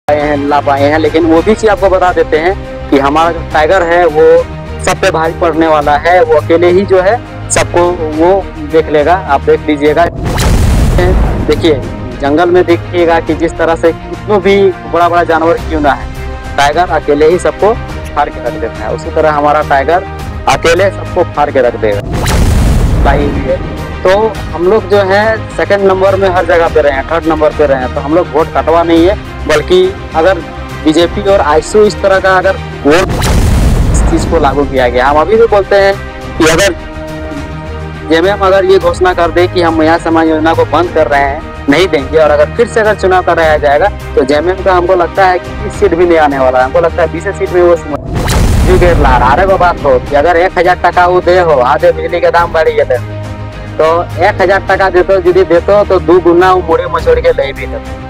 ला पाए हैं, लेकिन वो भी चीज आपको बता देते हैं कि हमारा जो टाइगर है वो सब पे भारी पड़ने वाला है। वो अकेले ही जो है सबको वो देख लेगा। आप देख लीजिएगा, देखिए जंगल में देखिएगा कि जिस तरह से कितनों भी बड़ा बड़ा जानवर क्यों ना है, टाइगर अकेले ही सबको फाड़ के रख देता है। उसी तरह हमारा टाइगर अकेले सबको फाड़ के रख देगा। तो हम लोग जो है सेकंड नंबर में हर जगह पे रहे हैं, थर्ड नंबर पे रहे हैं, तो हम लोग वोट कटवा नहीं है, बल्कि अगर बीजेपी और आईएसयू इस तरह का अगर वोट इस चीज को लागू किया गया, हम अभी भी बोलते हैं कि अगर जेएमएम अगर ये घोषणा कर दे कि हम यहाँ समाज योजना को बंद कर रहे हैं, नहीं देंगे, और अगर फिर से अगर चुनाव कराया जाएगा तो जेएमएम का हमको लगता है कि 30 सीट भी नहीं आने वाला है। हमको लगता है 20 सीट में वो ला रहा है। बात हो कि अगर 1000 टका वो दे हो, आधे बिजली के दाम बढ़ी गए तो 1000 टका देते यदि देते तो 2 गुना मुड़ी मचोड़ के ले भी देते।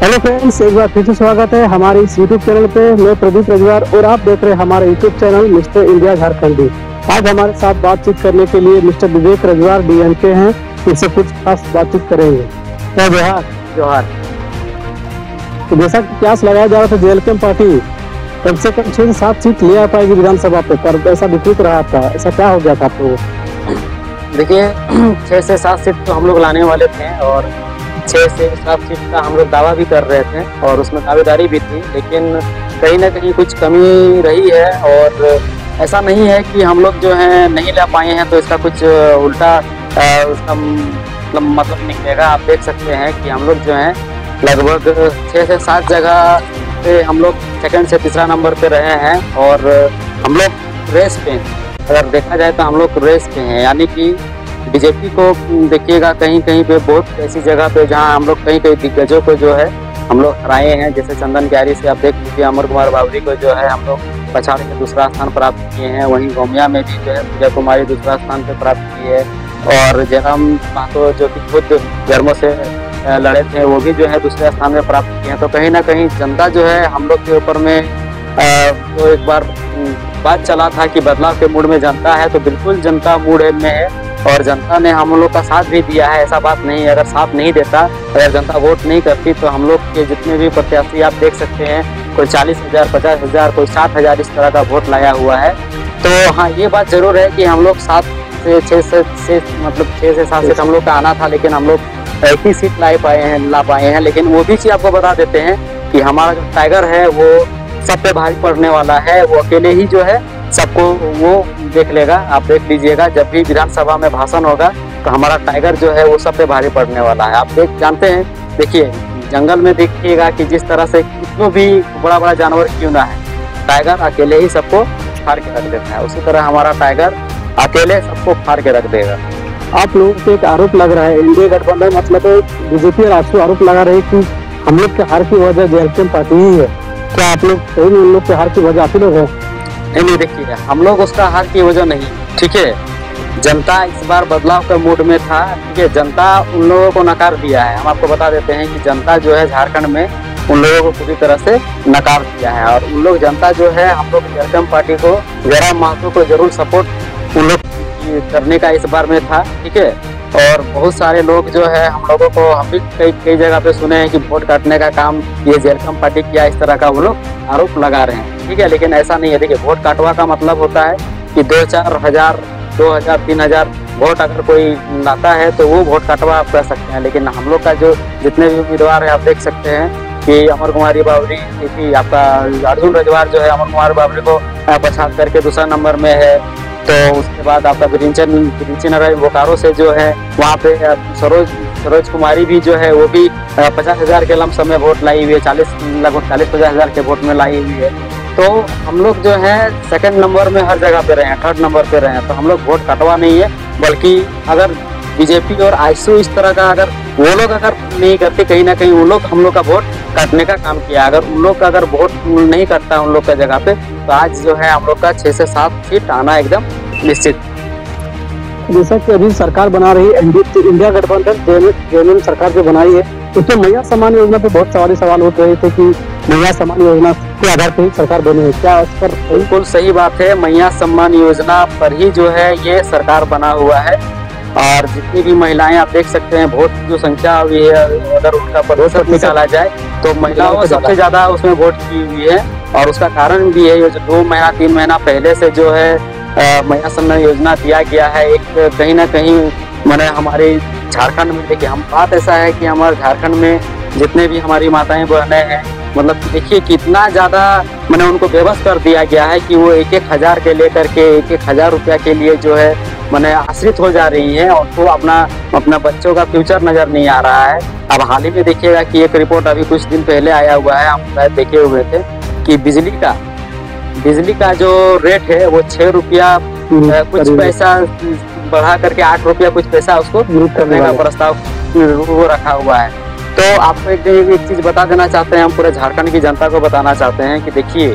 हेलो फ्रेंड्स, एक बार फिर से स्वागत है हमारे इस यूट्यूब चैनल पे। मैं प्रदीप रजवार और आप देख रहे हैं हमारा यूट्यूब चैनल मिस्टर इंडिया झारखंडी। आज हमारे साथ बातचीत करने के लिए मिस्टर विवेक रजवार डीएमके हैं, इनसे कुछ खास बातचीत करेंगे। जोहार जोहार। तो जैसा कि क्यास लगाया जा रहा था, जेएलके पार्टी कम से कम 6 से 7 सीट ले आ पाएगी विधानसभा पे, पर ऐसा विपरीत रहा था। ऐसा क्या हो गया था आपको? देखिए 6 से 7 सीट तो हम लोग लाने वाले थे और 6 से 7 सीट का हम लोग दावा भी कर रहे थे और उसमें दावेदारी भी थी, लेकिन कहीं ना कहीं कुछ कमी रही है। और ऐसा नहीं है कि हम लोग जो है नहीं ला पाए हैं तो इसका कुछ उल्टा उसका मतलब निकलेगा। आप देख सकते हैं कि हम लोग जो है लगभग 6 से 7 जगह पे हम लोग सेकंड से तीसरा नंबर पे रहे हैं और हम लोग रेस पे, अगर देखा जाए तो हम लोग रेस पे हैं। यानी कि बीजेपी को देखिएगा कहीं कहीं पे बहुत ऐसी जगह पे जहां हम लोग कहीं दिग्गजों को जो है हम लोग हराए हैं। जैसे चंदन क्यारी से आप देख लीजिए, अमर कुमार बावरी को जो है हम लोग पछाड़ के दूसरा स्थान प्राप्त किए हैं। वहीं गोमिया में भी जो है पूजा कुमारी दूसरा स्थान पे प्राप्त की है और जयराम महतो जो कि खुद जन्मों से लड़े थे वो भी जो है दूसरे स्थान में प्राप्त किए हैं। तो कहीं ना कहीं जनता जो है हम लोग के ऊपर में तो एक बार बात चला था कि बदलाव के मूड में जनता है, तो बिल्कुल जनता मूड में है और जनता ने हम लोग का साथ भी दिया है। ऐसा बात नहीं है, अगर साथ नहीं देता, अगर जनता वोट नहीं करती तो हम लोग के जितने भी प्रत्याशी आप देख सकते हैं, कोई 40,000, 50,000, कोई 60,000 इस तरह का वोट लाया हुआ है। तो हाँ, ये बात जरूर है कि हम लोग 7 से 6 से मतलब 6 से 7 सीट हम लोग का आना था, लेकिन हम लोग 1 सीट ला पाए हैं। लेकिन वो भी चीज आपको बता देते हैं कि हमारा जो टाइगर है वो सब पे भारी पड़ने वाला है। वो अकेले ही जो है सबको वो देख लेगा। आप देख लीजिएगा, जब भी विधानसभा में भाषण होगा तो हमारा टाइगर जो है वो सब पे भारी पड़ने वाला है। आप जानते हैं, देखिए जंगल में देखिएगा कि जिस तरह से कितनों भी बड़ा बड़ा जानवर क्यों ना है, टाइगर अकेले ही सबको फाड़ के रख देता है। उसी तरह हमारा टाइगर अकेले सबको फाड़ के रख देगा। आप लोगों को एक आरोप लग रहा है, एनडीए गठबंधन मतलब बीजेपी और आईएसयू आरोप लगा रहे कि हम लोग के हार की वजह जेएलके पार्टी ही है। क्या आप लोग सही में उन लोग के हार की वजह आप ही लोग हैं? नहीं, देखिए हम लोग उसका हार की वजह नहीं, ठीक है। जनता इस बार बदलाव के मूड में था, ठीक है। जनता उन लोगों को नकार दिया है। हम आपको बता देते हैं कि जनता जो है झारखंड में उन लोगों को पूरी तरह से नकार दिया है और उन लोग जनता जो है हम लोग जेएलके पार्टी को, जयराम महतो को जरूर सपोर्ट उन लोग करने का इस बार में था, ठीक है। और बहुत सारे लोग जो है हम लोगों को, हम भी कई जगह पे सुने हैं कि वोट काटने का काम ये जेएलके पार्टी किया, इस तरह का वो लोग आरोप लगा रहे हैं, ठीक है। लेकिन ऐसा नहीं है। देखिए वोट काटवा का मतलब होता है कि 2-4 हजार, 2,000, 3,000 वोट अगर कोई लाता है तो वो वोट काटवा आप कर सकते हैं। लेकिन हम लोग का जो जितने भी उम्मीदवार है आप देख सकते हैं कि अमर कुमारी बावरी थी, आपका अर्जुन रजवार जो है अमर कुमार बावरी को पछाड़ करके दूसरा नंबर में है। तो उसके बाद आपका बिरिंचन बोकारो से जो है वहाँ पे सरोज कुमारी भी जो है वो भी 50,000 के लमसम में वोट लाई हुई है, लगभग 40-50,000 के वोट में लाई हुई है। तो हम लोग जो है सेकंड नंबर में हर जगह पे रहे हैं, थर्ड नंबर पे रहे हैं, तो हम लोग वोट कटवा नहीं है, बल्कि अगर बीजेपी और आईएसयू इस तरह का अगर वो लोग अगर नहीं करते, कहीं ना कहीं वो लोग हम लोग का वोट काटने का काम किया। अगर उन लोग का अगर वोट नहीं करता है उन लोग का जगह पे, तो आज जो है हम लोग का 6 से 7 सीट आना एकदम निश्चित। जैसा कि अभी सरकार बना रही है इंडिया गठबंधन, जेएमएम सरकार जो बनाई है, उसमें मैया सम्मान योजना पे बहुत सारे सवाल उठ रहे थे कि मैया सम्मान योजना के आधार पर ही सरकार बनी है, क्या इस पर बिल्कुल सही बात है। मैया सम्मान योजना पर ही जो है ये सरकार बना हुआ है। और जितनी भी महिलाएं आप देख सकते हैं, वोट की जो संख्या हुई है, अगर उनका प्रतिशत निकाला जाए तो महिलाओं सबसे ज्यादा उसमें वोट की हुई है। और उसका कारण भी है, ये जो 2 महीना 3 महीना पहले से जो है मैया सम्मान योजना दिया गया है, एक कहीं ना कहीं मैंने हमारे झारखंड में, देखिए हम बात ऐसा है कि हमारे झारखंड में जितने भी हमारी माताएं बहनें हैं, मतलब देखिए कितना ज्यादा मैंने उनको बेबस कर दिया गया है कि वो 1-1 हजार के लेकर के 1-1 हजार रुपया के लिए जो है मैंने आश्रित हो जा रही है, और तो अपना बच्चों का फ्यूचर नजर नहीं आ रहा है। अब हाल ही में देखिएगा कि एक रिपोर्ट अभी कुछ दिन पहले आया हुआ है, हम शायद देखे हुए थे कि बिजली का जो रेट है वो 6 रुपया कुछ पैसा बढ़ा करके 8 रुपया कुछ पैसा उसको करने का प्रस्ताव वो रखा हुआ है। तो आपको एक चीज बता देना चाहते हैं, हम पूरे झारखंड की जनता को बताना चाहते हैं कि देखिए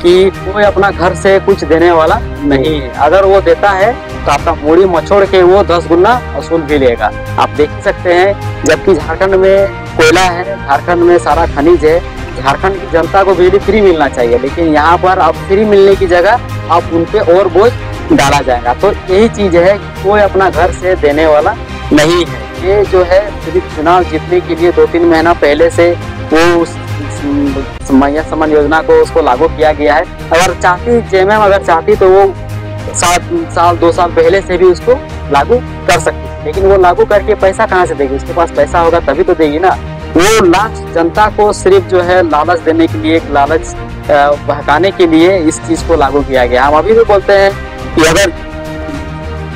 कि कोई अपना घर से कुछ देने वाला नहीं है। अगर वो देता है तो आपका मूड़ी मचोड़ के वो 10 गुना वसूल भी लेगा। आप देख ही सकते हैं, जबकि झारखंड में कोयला है, झारखंड में सारा खनिज है, झारखंड की जनता को बिजली फ्री मिलना चाहिए, लेकिन यहाँ पर अब फ्री मिलने की जगह अब उन पे और बोझ डाला जाएगा। तो यही चीज है कि कोई अपना घर से देने वाला नहीं है। ये जो है सिर्फ चुनाव जीतने के लिए 2-3 महीना पहले से वो मैया सम्मान योजना को उसको लागू किया गया है। अगर चाहती जेएमएम अगर चाहती तो वो 2 साल पहले से भी उसको लागू कर सकती, लेकिन वो लागू करके पैसा कहाँ से देगी? उसके पास पैसा होगा तभी तो देगी ना। वो लास्ट जनता को सिर्फ जो है लालच देने के लिए, एक लालच बहकाने के लिए इस चीज को लागू किया गया। हम अभी भी बोलते हैं कि अगर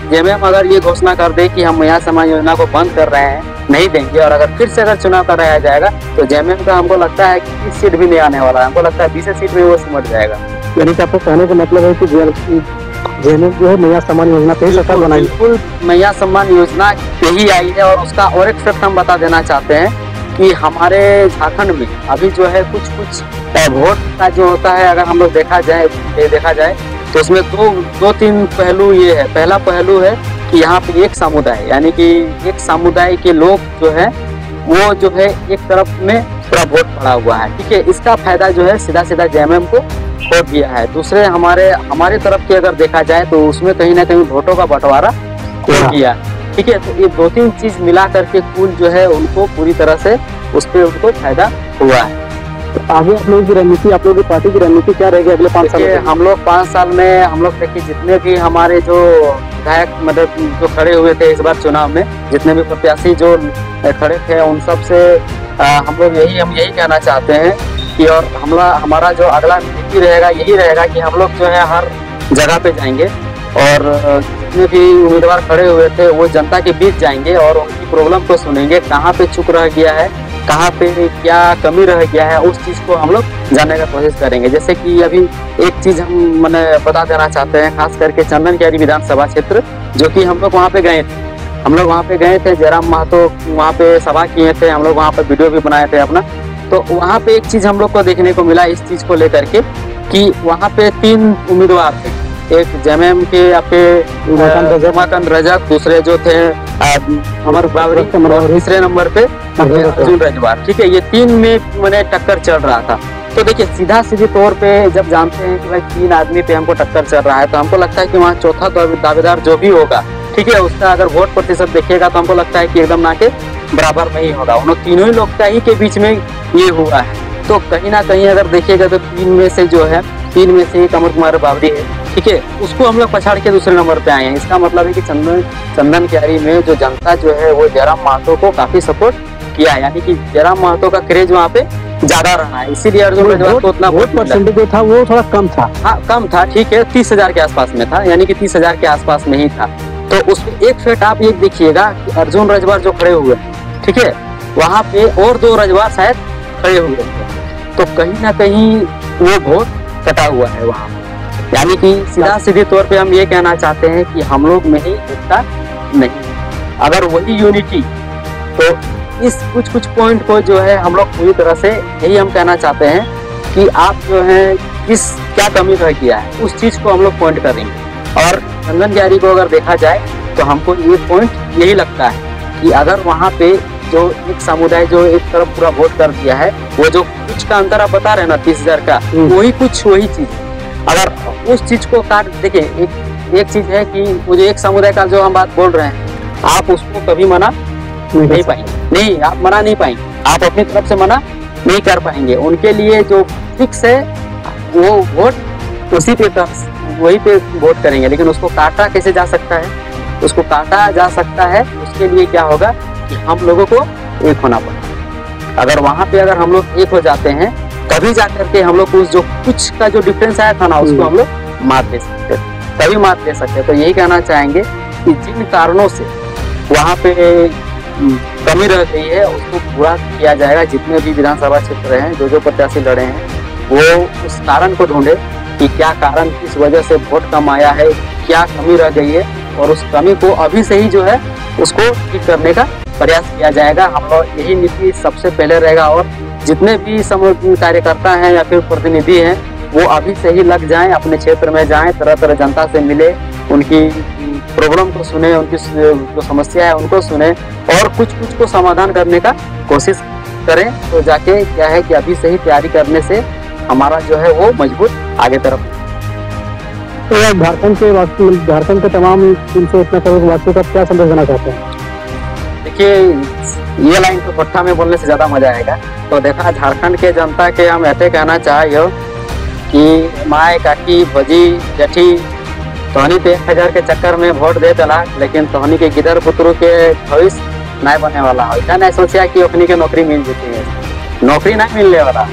जेएमएम अगर ये घोषणा कर दे कि हम मैया सम्मान योजना को बंद कर रहे हैं, नहीं देंगे, और अगर फिर से अगर चुनाव कराया जाएगा तो जेएमएम का हमको लगता है कि 30 सीट भी नहीं आने वाला है। हमको लगता है 20 सीट में वो सिमट जाएगा। यानी कि आपको कहने का मतलब है कि जेएमएम जो है मैया सम्मान योजना पे ही सरकार बनाई। बिल्कुल मैया सम्मान योजना यही आई है। और उसका और एक फैक्ट हम बता देना चाहते हैं कि हमारे झारखंड में अभी जो है कुछ वोट का जो होता है, अगर हम लोग देखा जाए तो उसमें 2-3 पहलू ये है। पहला पहलू है कि यहाँ पे एक समुदाय, यानी कि एक समुदाय के लोग जो है वो जो है एक तरफ में पूरा वोट पड़ा हुआ है, ठीक है। इसका फायदा जो है सीधा जेएमएम को हो गया है। दूसरे हमारे तरफ के अगर देखा जाए तो उसमें कहीं ना कहीं वोटों का बंटवारा हो गया, ठीक है। तो ये 2-3 चीज मिला करके कुल जो है उनको पूरी तरह से उस पर उनको फायदा हुआ है। तो आगे आप लोगों की रणनीति, आप लोगों की पार्टी की रणनीति क्या रहेगी अगले 5 साल में? हम लोग 5 साल में हम लोग देखिए जितने भी हमारे जो विधायक मतलब जो खड़े हुए थे इस बार चुनाव में, जितने भी प्रत्याशी जो खड़े थे उन सब से हम यही कहना चाहते हैं कि और हमारा जो अगला नीति रहेगा यही रहेगा कि हम लोग जो है हर जगह पे जाएंगे और जितने भी उम्मीदवार खड़े हुए थे वो जनता के बीच जाएंगे और उनकी प्रॉब्लम को सुनेंगे, कहाँ पे चूक रह गया है, कहाँ पे क्या कमी रह गया है, उस चीज को हम लोग जानने का कोशिश करेंगे। जैसे कि अभी एक चीज हम मैंने बता देना चाहते हैं, खास करके चंदन क्यारी विधानसभा क्षेत्र, जो कि हम लोग वहाँ पे गए थे, जयराम महतो वहाँ पे सभा किए थे, हम लोग वहाँ पे वीडियो भी बनाए थे अपना। तो वहाँ पे एक चीज हम लोग को देखने को मिला इस चीज को लेकर के कि वहाँ पे 3 उम्मीदवार थे, एक जेएमएम के आपके उमाकांत रजक, दूसरे जो थे अमर बावरी, तीसरे नंबर पे अर्जुन रजवार, ठीक है। ये 3 में मैंने टक्कर चल रहा था। तो देखिए सीधी तौर पे जब जानते हैं कि भाई 3 आदमी पे हमको टक्कर चल रहा है तो हमको लगता है कि वहाँ चौथा दावेदार जो भी होगा, ठीक है, उसका अगर वोट प्रतिशत देखिएगा तो हमको लगता है कि एकदम ना के बराबर नहीं होगा। उन तीनों ही लोग का ही के बीच में ये हुआ है। तो कहीं ना कहीं अगर देखिएगा तो 3 में से एक अमर कुमार बावरी है, ठीक है, उसको हम लोग पछाड़ के दूसरे नंबर पे आए हैं। इसका मतलब है कि चंदन क्यारी में जो जनता जो है वो जयराम महतो को काफी सपोर्ट किया है, यानी कि जयराम महतो का क्रेज वहाँ पे ज्यादा रहा है, इसीलिए अर्जुन रजवार को उतना वोट परसेंटेज जो था वो थोड़ा कम था। हाँ कम था, ठीक है, 30,000 के आसपास में था, यानी कि 30,000 के आसपास में ही था। तो उसमें एक फैक्ट आप ये देखिएगा कि अर्जुन रजवार जो खड़े हुए, ठीक है, वहाँ पे और 2 रजवार शायद खड़े हुए थे, तो कहीं ना कहीं वो वोट कटा हुआ है वहाँ, यानी कि सीधे तौर पे हम ये कहना चाहते हैं कि हम लोग में ही एकता नहीं। अगर वही यूनिटी, तो इस कुछ पॉइंट को जो है हम लोग पूरी तरह से यही हम कहना चाहते हैं कि आप जो है क्या कमी रह गया है उस चीज को हम लोग पॉइंट करेंगे। और चंदन क्यारी को अगर देखा जाए तो हमको ये पॉइंट यही लगता है कि अगर वहाँ पे जो एक समुदाय जो एक तरफ पूरा वोट कर दिया है, वो जो कुछ का अंतर आप बता रहे हैं ना 30,000 का, वही चीज। अगर उस चीज को काट, देखिए एक चीज है कि वो जो एक समुदाय का जो हम बात बोल रहे हैं, आप उसको कभी मना नहीं पाएंगे, नहीं आप मना नहीं पाएंगे, आप अपनी तरफ से मना नहीं कर पाएंगे। उनके लिए जो फिक्स है वो वोट उसी पे वही पे वोट करेंगे। लेकिन उसको काटा कैसे जा सकता है? उसको काटा जा सकता है, उसके लिए क्या होगा कि हम लोगों को एक होना पड़ेगा। अगर वहां पे अगर हम लोग एक हो जाते हैं, तभी जाकर के हम लोग उस जो कुछ का जो डिफरेंस आया था ना, उसको हम लोग मात दे सकते, तभी मात दे सकते। तो यही कहना चाहेंगे कि जिन कारणों से वहां पे कमी रह गई है, उसको पूरा किया जाएगा। जितने भी विधानसभा क्षेत्र हैं, जो प्रत्याशी लड़े हैं, वो उस कारण को ढूंढे कि क्या कारण, किस वजह से वोट कम आया है, क्या कमी रह गई है, और उस कमी को अभी से ही जो है उसको ठीक करने का प्रयास किया जाएगा। हम लोग यही नीति सबसे पहले रहेगा। और जितने भी कार्यकर्ता हैं या फिर प्रतिनिधि हैं, वो अभी से ही लग जाएं, अपने क्षेत्र में जाएं, तरह तरह जनता से मिले, उनकी प्रॉब्लम को सुने, उनकी जो समस्या है उनको सुने, और कुछ को समाधान करने का कोशिश करें। तो जाके क्या है कि अभी से ही तैयारी करने से हमारा जो है वो मजबूत आगे तरफ। तो झारखंड के तमाम 300 करोड़ वासियों का क्या संदेश देना चाहते हैं? देखिए, ये लाइन तो पट्टा में बोलने से ज्यादा मजा आएगा। तो देखा, झारखंड के जनता के हम ऐसे कहना चाहिए कि माए काकी भजी जठी तोहनी तो 1000 के चक्कर में वोट दे चला, लेकिन तोहनी के गिदर पुत्रु के भविष्य नहीं बनने वाला हो। ऐसा नहीं सोचा कि ओखनी के नौकरी मिल जाती है, नौकरी नहीं मिलने वाला।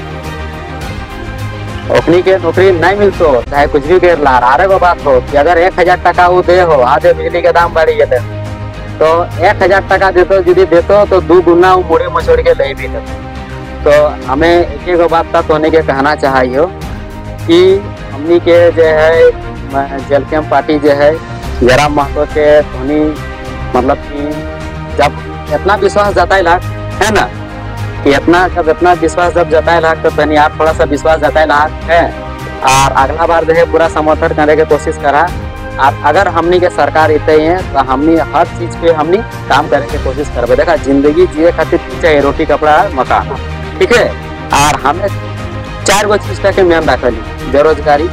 ओखनी के नौकरी नहीं मिलतो, चाहे कुछ भी कर ला। अरे वो बात हो कि अगर 1000 टका वो दे हो, आधे बिजली के दाम बढ़ी गए तो 1000 टका देते यदि देते तो 2 गुना वो मुड़े मचोड़ के ले भी देते। तो हमें एक बात तक होने के कहना चाहिए कि हमनी के जो है जेलकेम पार्टी जो है जयराम महतो के धोनी, मतलब कि जब इतना विश्वास जताए है ना, कि इतना विश्वास जब जताए तो तनी आप थोड़ा सा विश्वास जताए है, और अगला बार जो है पूरा समर्थन करने की कोशिश करा। और अगर हमनी के सरकार इतने ही है तो हमनी हर चीज पे हमनी काम करने की कोशिश करबे। देखा, जिंदगी जिए खातिर चाहिए रोटी कपड़ा मकान, ठीक है। और हमें 4 गो चीज के मेन रखली, बेरोजगारी,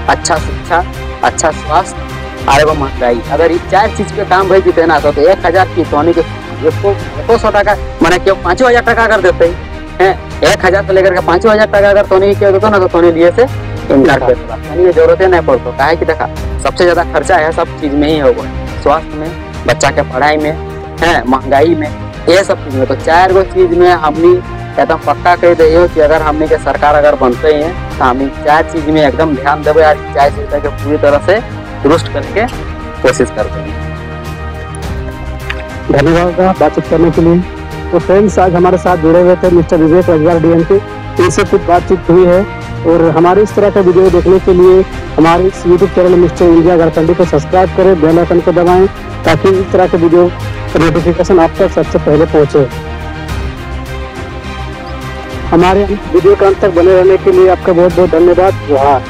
अच्छा शिक्षा, अच्छा स्वास्थ्य, और एवं महंगाई। अगर ये 4 चीज पे काम भई जीते ना तो 1000 की तोनी के 100 टका मैंने क्यों 5000 टका अगर देते हैं, 1000 से लेकर के 5000 टका अगर तोनी के देते ना, तो तोनी लिए से इनकार करता, यानी ये जरूरत नहीं पड़ता। कहा है कि देखा, सबसे ज्यादा खर्चा है सब चीज में ही होगा, स्वास्थ्य में, बच्चा के पढ़ाई में है, महंगाई में, ये सब चीज में। तो 4 गो चीज में हमनी एकदम पक्का कह दे कि अगर हमनी के सरकार अगर बनते हैं तो हम 4 चीज में एकदम ध्यान देवे, और 4 चीज के पूरी तरह से दुरुस्त करके कोशिश करते हैं। धन्यवाद बातचीत करने के लिए। तो फ्रेंड्स, आज हमारे साथ जुड़े हुए थे मिस्टर विवेक रजवार डीएनके, इनसे कुछ बातचीत हुई है। और हमारे इस तरह का वीडियो देखने के लिए हमारे इस यूट्यूब चैनल मिस्टर इंडिया झारखंडी को सब्सक्राइब करें, बेल आइकन को दबाएं, ताकि इस तरह के वीडियो नोटिफिकेशन आप तक सबसे पहले पहुंचे। हमारे वीडियो के अंत तक बने रहने के लिए आपका बहुत बहुत धन्यवाद। जोहार।